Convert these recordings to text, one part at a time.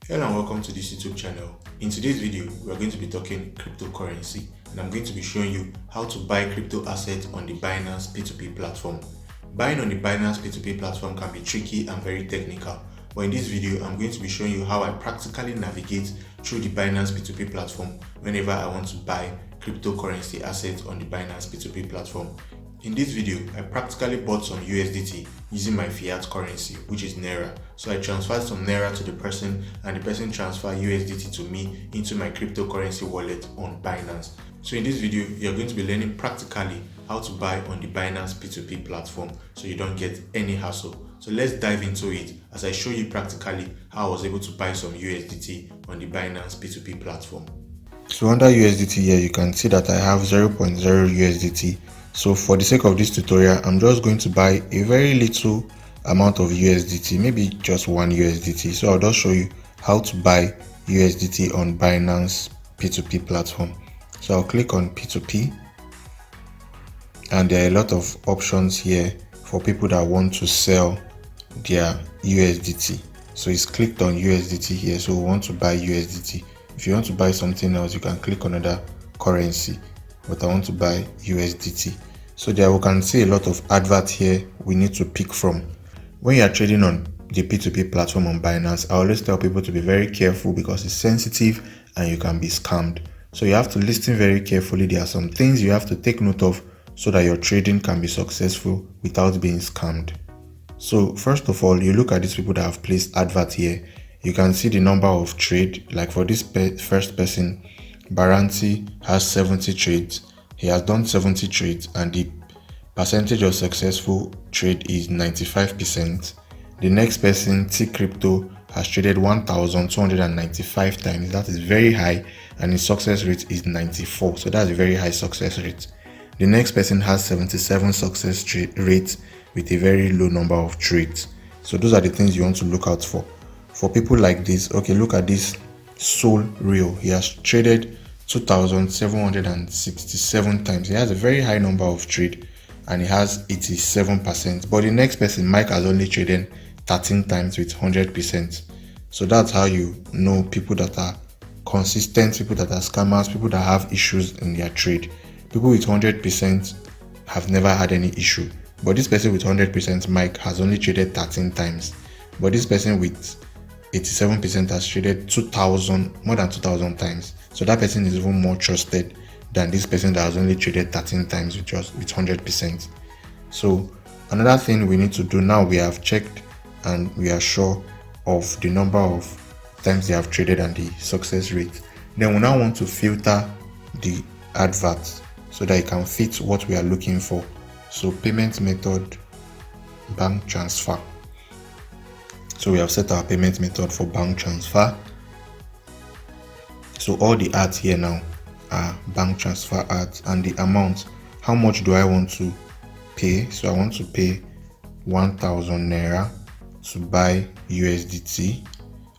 Hello and welcome to this YouTube channel. In today's video, we are going to be talking cryptocurrency, and I'm going to be showing you how to buy crypto assets on the Binance P2P platform. Buying on the Binance P2P platform can be tricky and very technical, but in this video, I'm going to be showing you how I practically navigate through the Binance P2P platform whenever I want to buy cryptocurrency assets on the Binance P2P platform. In this video, I practically bought some USDT using my fiat currency, which is Naira. So I transferred some Naira to the person and the person transferred USDT to me into my cryptocurrency wallet on Binance. So in this video, you're going to be learning practically how to buy on the Binance P2P platform so you don't get any hassle. So let's dive into it as I show you practically how I was able to buy some USDT on the Binance P2P platform. So under USDT here, you can see that I have 0.0 USDT. So for the sake of this tutorial, I'm just going to buy a very little amount of USDT, maybe just 1 USDT. So I'll just show you how to buy USDT on Binance P2P platform. So I'll click on P2P, and there are a lot of options here for people that want to sell their USDT. So it's clicked on USDT here, so we want to buy USDT. If you want to buy something else, you can click on another currency, but I want to buy USDT. So there we can see a lot of adverts here we need to pick from. When you are trading on the P2P platform on Binance, I always tell people to be very careful because it's sensitive and you can be scammed. So you have to listen very carefully. There are some things you have to take note of so that your trading can be successful without being scammed. So first of all, you look at these people that have placed advert here. You can see the number of trade. Like for this first person, Baranti has 70 trades. He has done 70 trades and the percentage of successful trade is 95%. The next person, T Crypto, has traded 1,295 times. That is very high, and his success rate is 94. So that's a very high success rate. The next person has 77 success rates with a very low number of trades. So those are the things you want to look out for. For people like this, okay, look at this Soul Real. He has traded 2,767 times. He has a very high number of trade and he has 87%. But the next person, Mike, has only traded 13 times with 100%. So that's how you know people that are consistent, people that are scammers, people that have issues in their trade. People with 100% have never had any issue. But this person with 100%, Mike, has only traded 13 times. But this person with 87% has traded more than 2,000 times. So that person is even more trusted than this person that has only traded 13 times with 100%. So another thing we need to do now, we have checked and we are sure of the number of times they have traded and the success rate. Then we now want to filter the adverts so that it can fit what we are looking for. So payment method, bank transfer. So we have set our payment method for bank transfer. So all the ads here now are bank transfer ads, and the amount, how much do I want to pay? So I want to pay 1,000 Naira to buy USDT.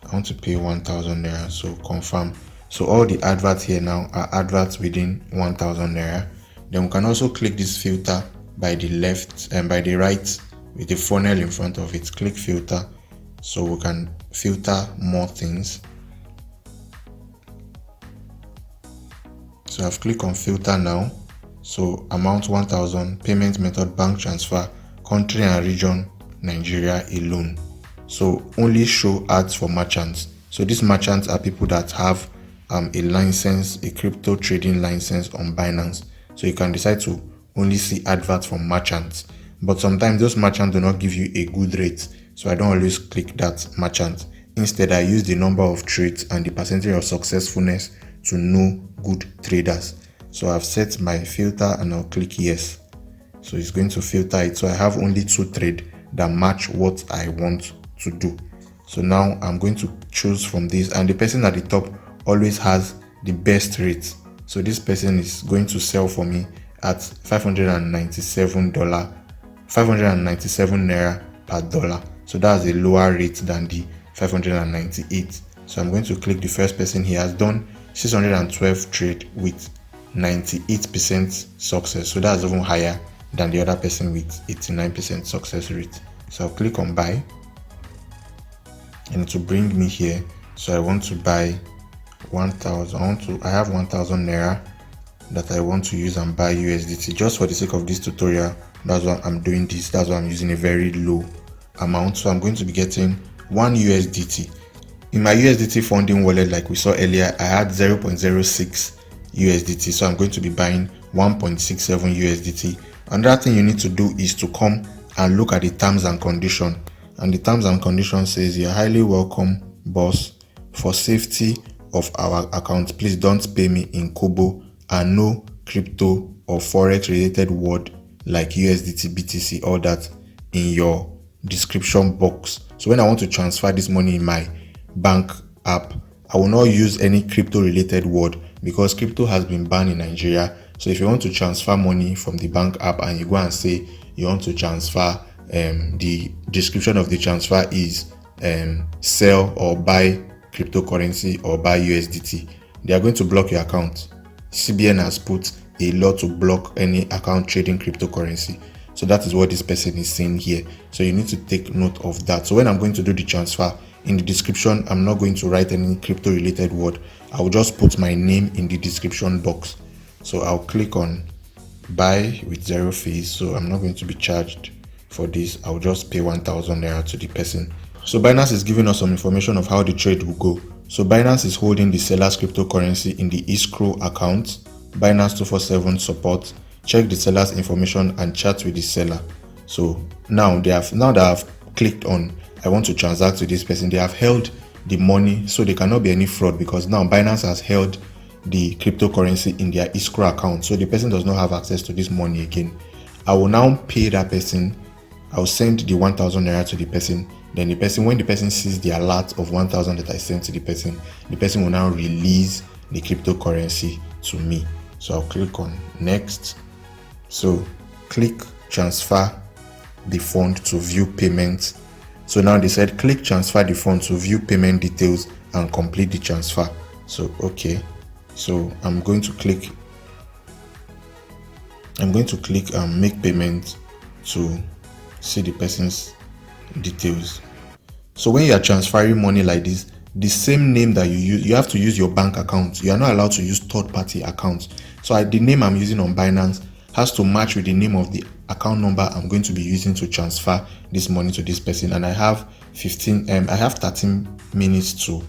I want to pay 1,000 Naira, so confirm. So all the adverts here now are adverts within 1,000 Naira. Then we can also click this filter by the left and by the right with the funnel in front of it. Click filter so we can filter more things. So I've clicked on filter now. So amount 1,000, payment method bank transfer, country and region Nigeria alone. So only show ads for merchants. So these merchants are people that have a license, a crypto trading license on Binance. So you can decide to only see adverts from merchants. But sometimes those merchants do not give you a good rate. So I don't always click that merchant. Instead, I use the number of trades and the percentage of successfulness to know good traders. So I've set my filter and I'll click yes. So it's going to filter it. So I have only 2 trades that match what I want to do. So now I'm going to choose from this, and the person at the top always has the best rate. So this person is going to sell for me at $597 Naira per dollar. So that's a lower rate than the 598. So I'm going to click the first person. He has done 612 trade with 98% success. So that's even higher than the other person with 89% success rate. So I'll click on buy and it will bring me here So I want to buy 1000. I have 1000 naira that I want to use and buy USDT. Just for the sake of this tutorial, that's why I'm doing this. That's why I'm using a very low amount. So I'm going to be getting 1 USDT. In my USDT funding wallet, like we saw earlier, I had 0.06 USDT. So I'm going to be buying 1.67 USDT. Another thing you need to do is to come and look at the terms and condition. And the terms and conditions says, "You're highly welcome, boss. For safety of our account, please don't pay me in Kobo and no crypto or forex related word like USDT, BTC, all that in your description box." So when I want to transfer this money in my bank app, I will not use any crypto related word because crypto has been banned in Nigeria. So if you want to transfer money from the bank app and you go and say you want to transfer, the description of the transfer is sell or buy cryptocurrency or buy USDT, they are going to block your account. CBN has put a law to block any account trading cryptocurrency. So that is what this person is saying here. So you need to take note of that. So when I'm going to do the transfer, in the description, I'm not going to write any crypto related word. I will just put my name in the description box. So I'll click on buy with 0 fees. So I'm not going to be charged for this. I'll just pay 1000 naira to the person. So Binance is giving us some information of how the trade will go. So Binance is holding the seller's cryptocurrency in the escrow account. Binance 247 support. Check the seller's information and chat with the seller. So now that I've clicked on I want to transact with this person, they have held the money, so there cannot be any fraud because now Binance has held the cryptocurrency in their escrow account, so the person does not have access to this money again. I will now pay that person. I'll send the 1000 naira to the person. Then when the person sees the alert of 1000 that I sent to the person will now release the cryptocurrency to me. So I'll click on next. So click transfer the fund to view payment. So now they said click transfer the fund to view payment details and complete the transfer. So okay, so I'm going to click make payment to see the person's details. So when you are transferring money like this, the same name that you use, you have to use your bank account. You are not allowed to use third-party accounts. So the name I'm using on Binance has to match with the name of the account number I'm going to be using to transfer this money to this person. And I have 13 minutes to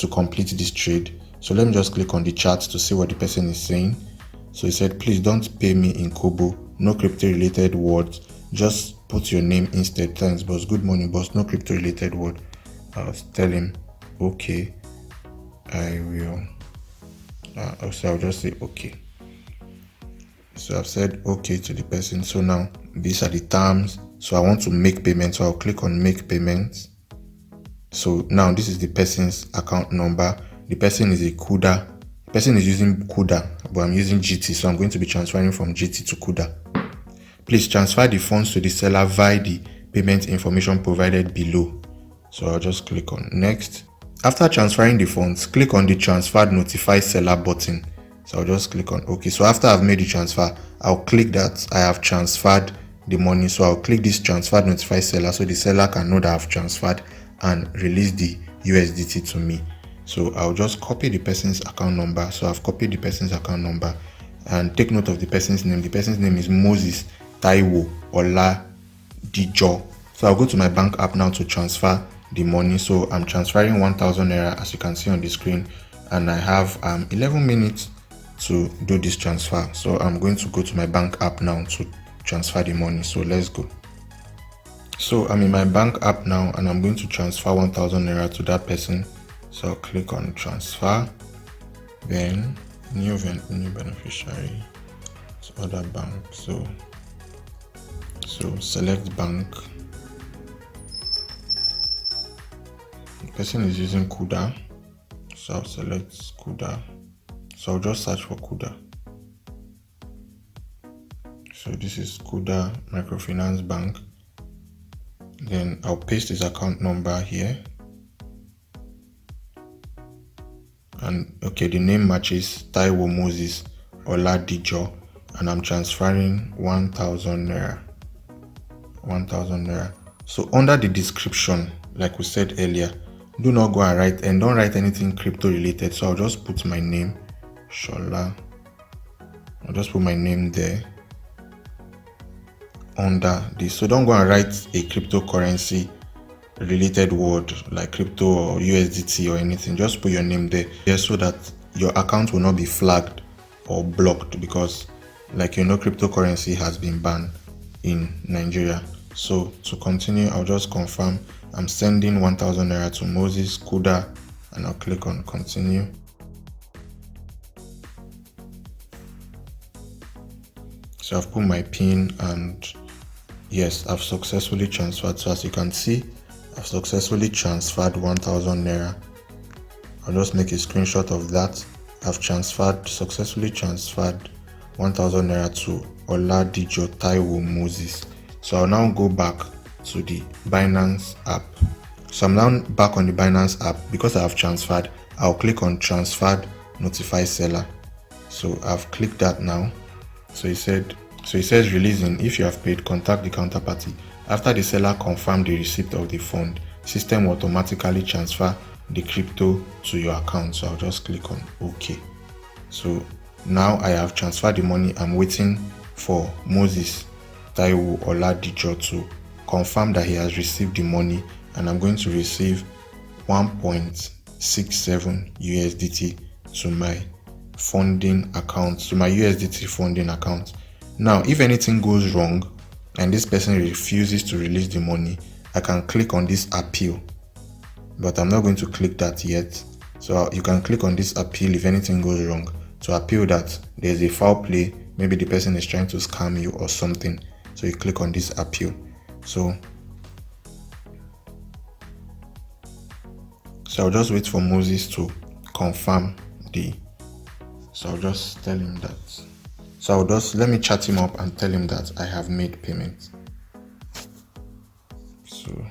complete this trade. So let me just click on the chart to see what the person is saying. So he said, "Please don't pay me in Kobo, no crypto related words, just put your name instead. Thanks boss. Good morning boss, no crypto related word." I'll tell him okay, I will also I'll just say okay. So I've said okay to the person. So now these are the terms. So I want to make payment, so I'll click on make payment. So now this is the person's account number. The person is a CUDA. The person is using CUDA, but I'm using GT, so I'm going to be transferring from GT to CUDA. Please transfer the funds to the seller via the payment information provided below. So I'll just click on next. After transferring the funds, click on the transfer notify seller button. So I'll just click on okay. So after I've made the transfer, I'll click that I have transferred the money. So I'll click this transfer notify seller so the seller can know that I've transferred and release the USDT to me. So I'll just copy the person's account number. So I've copied the person's account number and take note of the person's name. The person's name is Moses Taiwo Oladijo. So I'll go to my bank app now to transfer the money. So I'm transferring 1000 naira as you can see on the screen, and I have 11 minutes to do this transfer. So I'm going to go to my bank app now to transfer the money. So let's go. So I'm in my bank app now and I'm going to transfer 1000 naira to that person. So I'll click on transfer, then new beneficiary to other bank. So select bank. The person is using CUDA, so I'll select CUDA. So I'll just search for CUDA. So this is CUDA Microfinance Bank. Then I'll paste his account number here. And okay, the name matches Taiwo Moses Oladijo, and I'm transferring 1000 naira. 1000 naira. So under the description, like we said earlier, do not go and write, and don't write anything crypto related. So I'll just put my name, Shola. I'll just put my name there under this. So don't go and write a cryptocurrency related word like crypto or USDT or anything. Just put your name there, so that your account will not be flagged or blocked, because cryptocurrency has been banned in Nigeria. So to continue, I'll just confirm I'm sending 1,000 naira to Moses Kuda, and I'll click on continue. So I've put my PIN, and yes, I've successfully transferred. So as you can see, I've successfully transferred 1,000 naira. I'll just make a screenshot of that. I've successfully transferred 1,000 naira to Oladijo Taiwo Moses. So I'll now go back to the Binance app. So I'm now back on the Binance app. Because I have transferred, I'll click on transferred notify seller. So I've clicked that now. So it says releasing. If you have paid, contact the counterparty. After the seller confirmed the receipt of the fund, system will automatically transfer the crypto to your account. So I'll just click on OK. So now I have transferred the money. I'm waiting for Moses Taiwo Oladijo to confirm that he has received the money, and I'm going to receive 1.67 USDT to my funding account, to my USDT funding account. Now, if anything goes wrong and this person refuses to release the money, I can click on this appeal, but I'm not going to click that yet. So you can click on this appeal if anything goes wrong, to appeal that there's a foul play, maybe the person is trying to scam you or something. So you click on this appeal. So I'll just wait for Moses to confirm so I'll just tell him that. So let me chat him up and tell him that I have made payment. So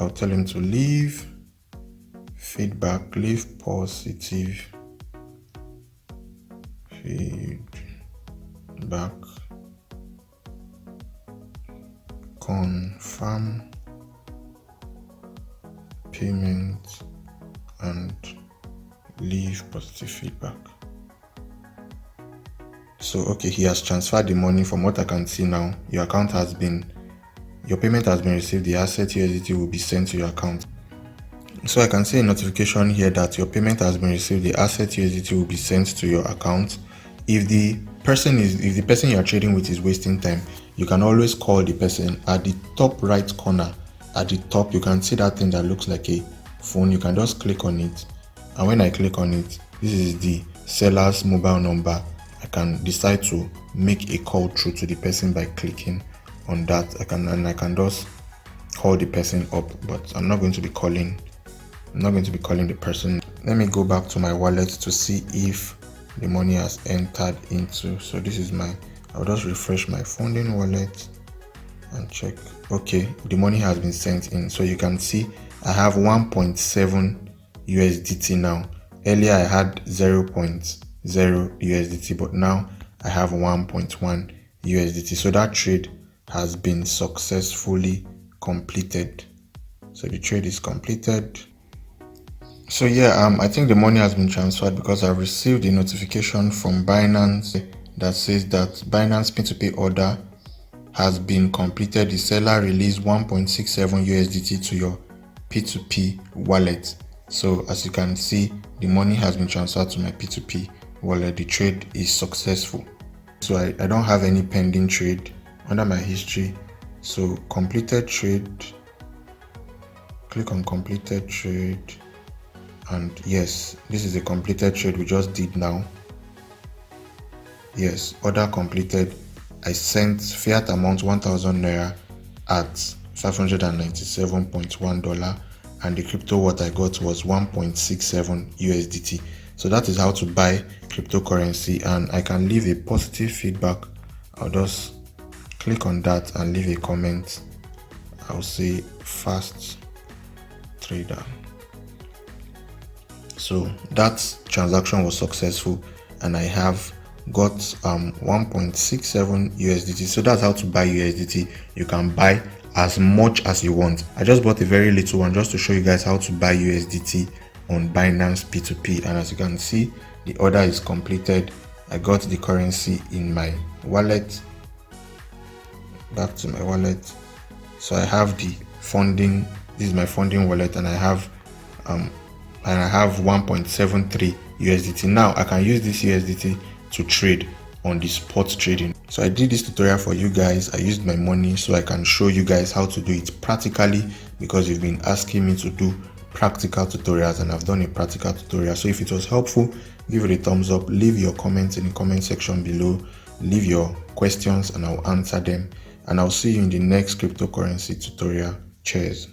I'll tell him to leave feedback, leave positive feedback, confirm payment, and leave positive feedback. So okay, he has transferred the money. From what I can see now, your payment has been received. The asset USDT will be sent to your account. So I can see a notification here that your payment has been received. The asset USDT will be sent to your account. If the person you are trading with is wasting time, you can always call the person. At the top right corner, at the top, you can see that thing that looks like a phone. You can just click on it, and when I click on it, this is the seller's mobile number. I can decide to make a call through to the person by clicking on that. I can just call the person up, but I'm not going to be calling the person. Let me go back to my wallet to see if the money has entered into. So this is I'll just refresh my funding wallet and check. Okay, the money has been sent in. So you can see I have 1.7 USDT now. Earlier I had 0.0 USDT, but now I have 1.1 USDT. So that trade has been successfully completed. So the trade is completed. So yeah, I think the money has been transferred because I've received a notification from Binance that says that Binance P2P order has been completed. The seller released 1.67 USDT to your P2P wallet. So as you can see, the money has been transferred to my P2P wallet. The trade is successful. So I don't have any pending trade under my history. So completed trade, click on completed trade, and yes, this is a completed trade we just did now. Yes, order completed. I sent fiat amount 1,000 naira at $597.1, and the crypto what I got was 1.67 USDT. So that is how to buy cryptocurrency, and I can leave a positive feedback. I'll just click on that and leave a comment. I'll say fast trader. So that transaction was successful, and I have got 1.67 USDT. So that's how to buy USDT. You can buy as much as you want. I just bought a very little one just to show you guys how to buy USDT on Binance P2P, and as you can see, the order is completed. I got the currency in my wallet. Back to my wallet. So I have the funding. This is my funding wallet, and I have 1.73 USDT. Now I can use this USDT to trade on the spot trading. So I did this tutorial for you guys. I used my money so I can show you guys how to do it practically, because you've been asking me to do practical tutorials, and I've done a practical tutorial. So if it was helpful, give it a thumbs up, leave your comments in the comment section below, leave your questions and I'll answer them, and I'll see you in the next cryptocurrency tutorial. Cheers.